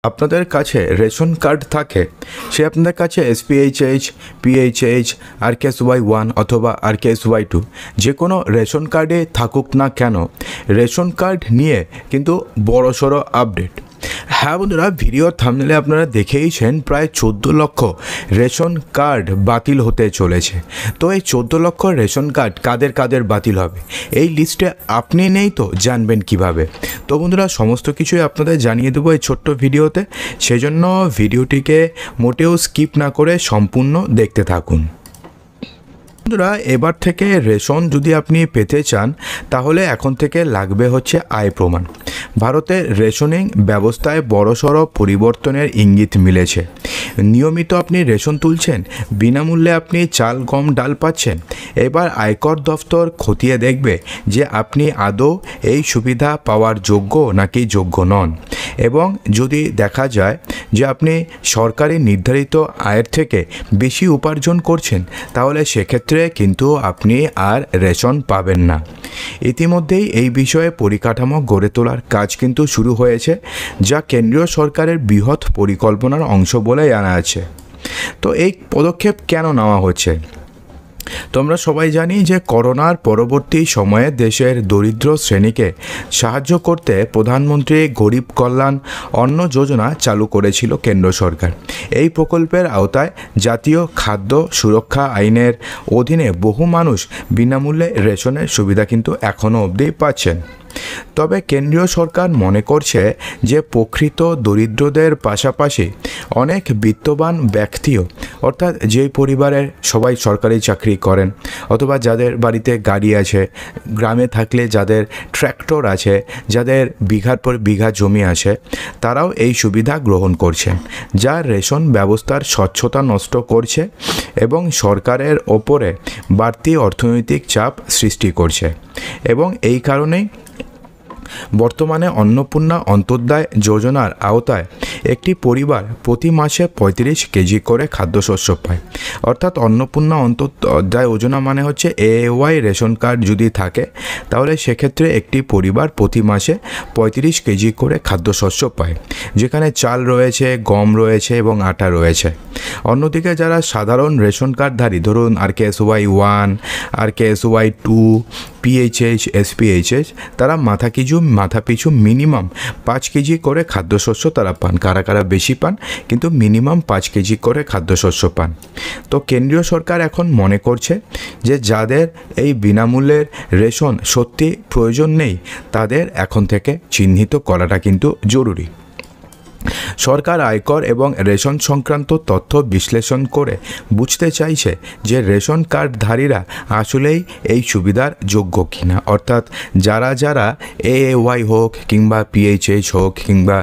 আপনাদের কাছে ration card থাকে, সে আপনাদের কাছে এসপিএইচএইচ, পিএইচএইচ, RKSY1 অথবা RKSY2 যে কোনো রেশন কার্ডে থাকুক না কেন, রেশন কার্ড নিয়ে কিন্তু বড়সড় আপডেট। হ্যাঁ বন্ধুরা, ভিডিওর থাম্বনেলে আপনারা দেখেইছেন প্রায় 14 লক্ষ রেশন কার্ড বাতিল হতে চলেছে। তো এই 14 লক্ষ রেশন কার্ড কাদের কাদের বাতিল হবে, এই লিস্টে আপনি নেই তো জানবেন কিভাবে? তো বন্ধুরা, সমস্ত কিছুই আপনাদের জানিয়ে দেবো এই ছোট্ট ভিডিওতে, সেজন্য ভিডিওটিকে মোটেও স্কিপ না করে সম্পূর্ণ দেখতে থাকুন। বন্ধুরা, এবার থেকে রেশন যদি আপনি পেতে চান তাহলে এখন থেকে লাগবে হচ্ছে আয় প্রমাণ। ভারতের রেশনিং ব্যবস্থায় বড়সড় পরিবর্তনের ইঙ্গিত মিলেছে। নিয়মিত আপনি রেশন তুলছেন, বিনামূল্যে আপনি চাল, গম, ডাল পাচ্ছেন। এবার আয়কর দফতর খতিয়ে দেখবে যে আপনি আদৌ এই সুবিধা পাওয়ার যোগ্য নাকি যোগ্য নন, এবং যদি দেখা যায় যে আপনি সরকারি নির্ধারিত আয়ের থেকে বেশি উপার্জন করছেন, তাহলে সেক্ষেত্রে কিন্তু আপনি আর রেশন পাবেন না। ইতিমধ্যেই এই বিষয়ে পরিকাঠামো গড়ে তোলার কাজ কিন্তু শুরু হয়েছে, যা কেন্দ্রীয় সরকারের বৃহৎ পরিকল্পনার অংশ বলে জানা আছে। তো এই পদক্ষেপ কেন নেওয়া হচ্ছে? তোমরা সবাই জানি যে করোনার পরবর্তী সময়ে দেশের দরিদ্র শ্রেণীকে সাহায্য করতে প্রধানমন্ত্রী গরিব কল্যাণ অন্ন যোজনা চালু করেছিল কেন্দ্র সরকার। এই প্রকল্পের আওতায় জাতীয় খাদ্য সুরক্ষা আইনের অধীনে বহু মানুষ বিনামূল্যে রেশনের সুবিধা কিন্তু এখনও অবধি পাচ্ছেন। তবে কেন্দ্রীয় সরকার মনে করছে যে প্রকৃত দরিদ্রদের পাশাপাশি অনেক বিত্তবান ব্যক্তিও, অর্থাৎ যেই পরিবারের সবাই সরকারি চাকরি করেন, অথবা যাদের বাড়িতে গাড়ি আছে, গ্রামে থাকলে যাদের ট্র্যাক্টর আছে, যাদের বিঘার পর বিঘা জমি আছে, তারাও এই সুবিধা গ্রহণ করছেন, যা রেশন ব্যবস্থার স্বচ্ছতা নষ্ট করছে এবং সরকারের ওপরে বাড়তি অর্থনৈতিক চাপ সৃষ্টি করছে। এবং এই কারণেই বর্তমানে অন্নপূর্ণা অন্তোদয় যোজনার আওতায় একটি পরিবার প্রতি মাসে 35 কেজি করে খাদ্যশস্য পায়। অর্থাৎ অন্নপূর্ণা অন্তোদয় যোজনা মানে হচ্ছে AAY রেশন কার্ড যদি থাকে, তাহলে সেক্ষেত্রে একটি পরিবার প্রতি মাসে 35 কেজি করে খাদ্যশস্য পায়, যেখানে চাল রয়েছে, গম রয়েছে এবং আটা রয়েছে। অন্যদিকে যারা সাধারণ রেশন কার্ডধারী, ধরুন RKSY1, RKSY2, PHH, SPHH, তারা মাথাপিছু মিনিমাম 5 কেজি করে খাদ্যশস্য তারা পান। কারা কারা বেশি পান, কিন্তু মিনিমাম 5 কেজি করে খাদ্যশস্য পান। তো কেন্দ্রীয় সরকার এখন মনে করছে যে যাদের এই বিনামূল্যের রেশন সত্যি প্রয়োজন নেই, তাদের এখন থেকে চিহ্নিত করাটা কিন্তু জরুরি। সরকার আয়কর এবং রেশন সংক্রান্ত তথ্য বিশ্লেষণ করে বুঝতে চাইছে যে রেশন কার্ডধারীরা আসলেই এই সুবিধার যোগ্য কিনা। অর্থাৎ যারা যারা AAY হোক কিংবা PHH হোক কিংবা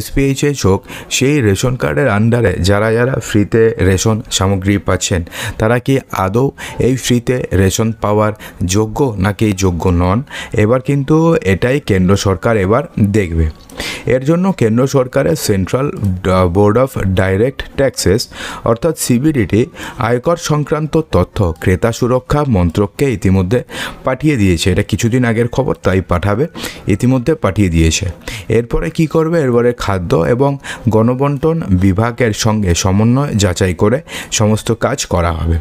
SPHH হোক, সেই রেশন কার্ডের আন্ডারে যারা যারা ফ্রিতে রেশন সামগ্রী পাচ্ছেন, তারা কি আদৌ এই ফ্রিতে রেশন পাওয়ার যোগ্য নাকি যোগ্য নন, এবার কিন্তু এটাই কেন্দ্র সরকার এবার দেখবে। এর জন্য কেন্দ্র সরকারের central board of direct taxes অর্থাৎ CBDT আয়কর সংক্রান্ত তথ্য ক্রেতা সুরক্ষা মন্ত্রককে ইতিমধ্যে পাঠিয়ে দিয়েছে। এটা কিছুদিন আগের খবর, তাই ইতিমধ্যে পাঠিয়ে দিয়েছে। এরপরে কি করবে? এরপরে খাদ্য এবং গণবন্টন বিভাগের সঙ্গে সমন্বয় যাচাই করে সমস্ত কাজ করা হবে।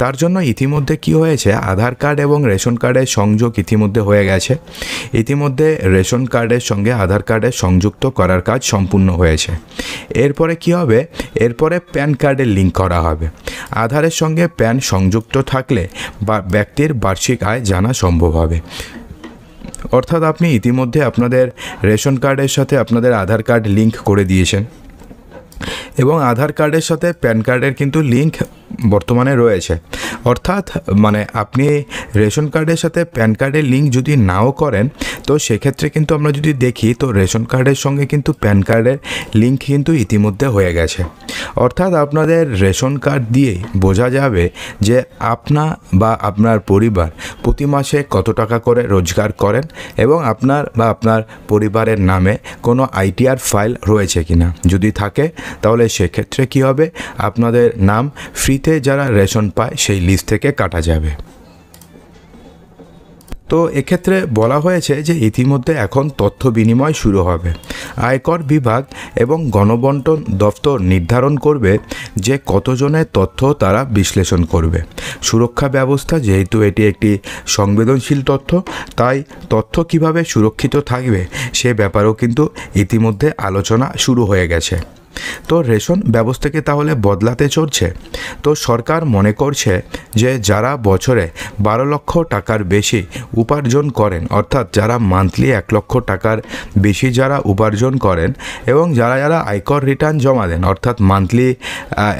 তার জন্য ইতিমধ্যে কি হয়েছে, আধার কার্ড এবং রেশন কার্ডের সংযোগ ইতিমধ্যে হয়ে গেছে। ইতিমধ্যে রেশন কার্ডের সঙ্গে আধার কার্ডের সংযুক্ত করার কাজ সম্পূর্ণ হয়েছে। এরপরে কি হবে? এরপরে প্যান কার্ডের লিঙ্ক করা হবে। আধারের সঙ্গে প্যান সংযুক্ত থাকলে ব্যক্তির বার্ষিক আয় জানা সম্ভব হবে। অর্থাৎ আপনি ইতিমধ্যে আপনাদের রেশন কার্ডের সাথে আপনাদের আধার কার্ড লিঙ্ক করে দিয়েছেন, এবং আধার কার্ডের সাথে প্যান কার্ডের কিন্তু লিঙ্ক বর্তমানে রয়েছে। অর্থাৎ মানে আপনি রেশন কার্ডের সাথে প্যান কার্ডের লিঙ্ক যদি নাও করেন, তো সেক্ষেত্রে কিন্তু আমরা যদি দেখি, তো রেশন কার্ডের সঙ্গে কিন্তু প্যান কার্ডের লিঙ্ক কিন্তু ইতিমধ্যে হয়ে গেছে। অর্থাৎ আপনাদের রেশন কার্ড দিয়েই বোঝা যাবে যে আপনার পরিবার প্রতি মাসে কত টাকা করে রোজগার করেন, এবং আপনার পরিবারের নামে কোনো ITR ফাইল রয়েছে কিনা। যদি থাকে, তাহলে সেক্ষেত্রে কি হবে, আপনাদের নাম ফ্রিতে যারা রেশন পায় সেই লিস্ট থেকে কাটা যাবে। তো এক্ষেত্রে বলা হয়েছে যে ইতিমধ্যে এখন তথ্য বিনিময় শুরু হবে। আয়কর বিভাগ এবং গণবন্টন দপ্তর নির্ধারণ করবে যে কতজনের তথ্য তারা বিশ্লেষণ করবে। সুরক্ষা ব্যবস্থা, যেহেতু এটি একটি সংবেদনশীল তথ্য, তাই তথ্য কিভাবে সুরক্ষিত থাকবে সে ব্যাপারেও কিন্তু ইতিমধ্যে আলোচনা শুরু হয়ে গেছে। তো রেশন ব্যবস্থাকে তাহলে বদলাতে চলছে। তো সরকার মনে করছে যে যারা বছরে 12 লক্ষ টাকার বেশি উপার্জন করেন, অর্থাৎ যারা মান্থলি 1 লক্ষ টাকার বেশি যারা উপার্জন করেন এবং যারা যারা আয়কর রিটার্ন জমা দেন, অর্থাৎ মান্থলি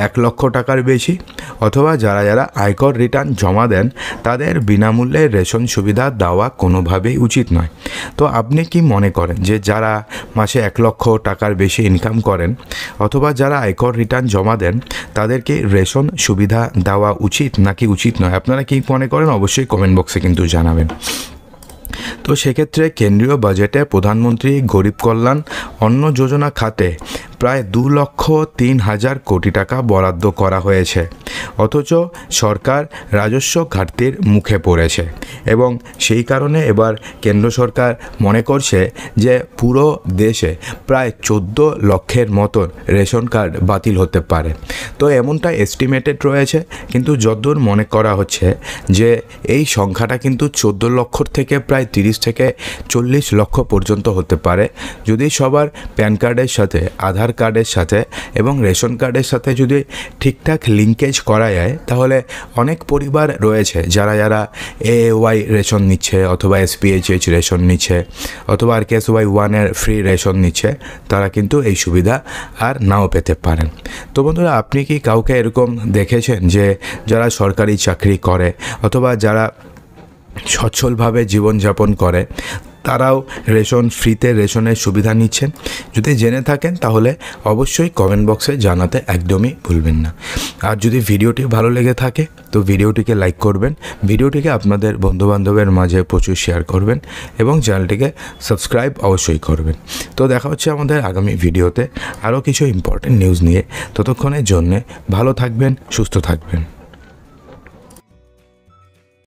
1 লক্ষ টাকার বেশি, অথবা যারা যারা আয়কর রিটার্ন জমা দেন, তাদের বিনামূল্যে রেশন সুবিধা দেওয়া কোনোভাবেই উচিত নয়। তো আপনি কি মনে করেন যে যারা মাসে 1 লক্ষ টাকার বেশি ইনকাম করেন অথবা যারা আয়কর রিটার্ন জমা দেন, তাদেরকে রেশন সুবিধা দেওয়া উচিত নাকি উচিত নয়? আপনারা কি মনে করেন অবশ্যই কমেন্ট বক্সে কিন্তু জানাবেন। তো সেক্ষেত্রে কেন্দ্রীয় বাজেটে প্রধানমন্ত্রী গরিব কল্যাণ অন্ন যোজনা খাতে প্রায় 2,03,000 কোটি টাকা বরাদ্দ করা হয়েছে, অথচ সরকার রাজস্ব ঘাটতির মুখে পড়েছে এবং সেই কারণে এবার কেন্দ্র সরকার মনে করছে যে পুরো দেশে প্রায় 14 লক্ষের মতন রেশন কার্ড বাতিল হতে পারে। তো এমনটা এস্টিমেটেড রয়েছে, কিন্তু যতদূর মনে করা হচ্ছে যে এই সংখ্যাটা কিন্তু 14 লক্ষ থেকে প্রায় 30 থেকে 40 লক্ষ পর্যন্ত হতে পারে, যদি সবার প্যান কার্ডের সাথে, আধার কার্ডের সাথে এবং রেশন কার্ডের সাথে যদি ঠিকঠাক লিঙ্কেজ করা যায়, তাহলে অনেক পরিবার রয়েছে যারা যারা AAY রেশন নিচ্ছে অথবা SPHH রেশন নিচ্ছে অথবা RKSY 1-এর ফ্রি রেশন নিচ্ছে, তারা কিন্তু এই সুবিধা আর নাও পেতে পারেন। তো বন্ধুরা, আপনি কি কাউকে এরকম দেখেছেন যে যারা সরকারি চাকরি করে অথবা যারা সচ্ছলভাবে জীবনযাপন করে, তারাও রেশন ফ্রিতে রেশনের সুবিধা নিচ্ছেন? যদি জেনে থাকেন তাহলে অবশ্যই কমেন্ট বক্সে জানাতে একদমই ভুলবেন না। আর যদি ভিডিওটি ভালো লেগে থাকে তো ভিডিওটিকে লাইক করবেন, ভিডিওটিকে আপনাদের বন্ধুবান্ধবের মাঝে প্রচুর শেয়ার করবেন এবং চ্যানেলটিকে সাবস্ক্রাইব অবশ্যই করবেন। তো দেখা হচ্ছে আমাদের আগামী ভিডিওতে আরও কিছু ইম্পর্টেন্ট নিউজ নিয়ে। ততক্ষণের জন্যে ভালো থাকবেন, সুস্থ থাকবেন।